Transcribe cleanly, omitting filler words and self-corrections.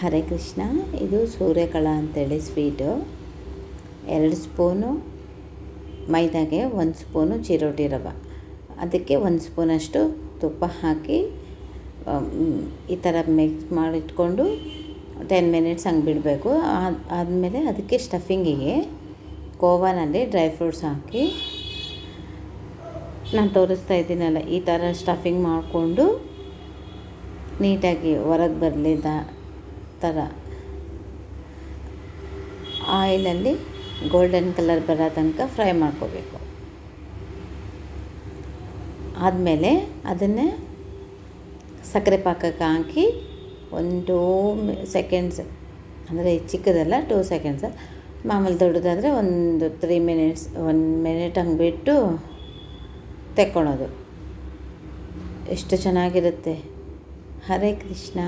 ಹರೇ ಕೃಷ್ಣ. ಇದು ಸೂರ್ಯಕಲಾ ಅಂತೇಳಿ sweet. 2 spoon ಮೈದಾಗೆ 1 spoon ಚಿರೋಟಿ ರವೆ, ಅದಕ್ಕೆ 1 ಸ್ಪೂನಷ್ಟು ತುಪ್ಪ ಹಾಕಿ ಈ ಥರ ಮಿಕ್ಸ್ ಮಾಡಿಟ್ಕೊಂಡು 10 ಮಿನಿಟ್ಸ್ ಹಂಗೆ ಬಿಡಬೇಕು. ಆದಮೇಲೆ ಅದಕ್ಕೆ ಸ್ಟಫಿಂಗಿಗೆ ಕೋವಾನಲ್ಲಿ ಡ್ರೈ ಫ್ರೂಟ್ಸ್ ಹಾಕಿ ನಾನು ತೋರಿಸ್ತಾ ಇದ್ದೀನಲ್ಲ ಈ ಥರ ಸ್ಟಫಿಂಗ್ ಮಾಡಿಕೊಂಡು ನೀಟಾಗಿ ಹೊರಗೆ ಬರಲಿದ್ದ ಥರ ಆಯಿಲಲ್ಲಿ ಗೋಲ್ಡನ್ ಕಲರ್ ಬರೋ ತನಕ ಫ್ರೈ ಮಾಡ್ಕೋಬೇಕು. ಆದಮೇಲೆ ಅದನ್ನೇ ಸಕ್ಕರೆ ಪಾಕಕ್ಕೆ ಹಾಕಿ 2 ಸೆಕೆಂಡ್ಸ್, ಅಂದರೆ ಚಿಕ್ಕದಲ್ಲ 2 ಸೆಕೆಂಡ್ಸ್, ಮಾಮೂಲಿ ದೊಡ್ಡದಾದರೆ 3 ಮಿನಿಟ್ಸ್ 1 ಮಿನಿಟ್ ಹಂಗೆ ಬಿಟ್ಟು ತೆಕ್ಕೊಳೋದು. ಎಷ್ಟು ಚೆನ್ನಾಗಿರುತ್ತೆ. ಹರೇ ಕೃಷ್ಣ.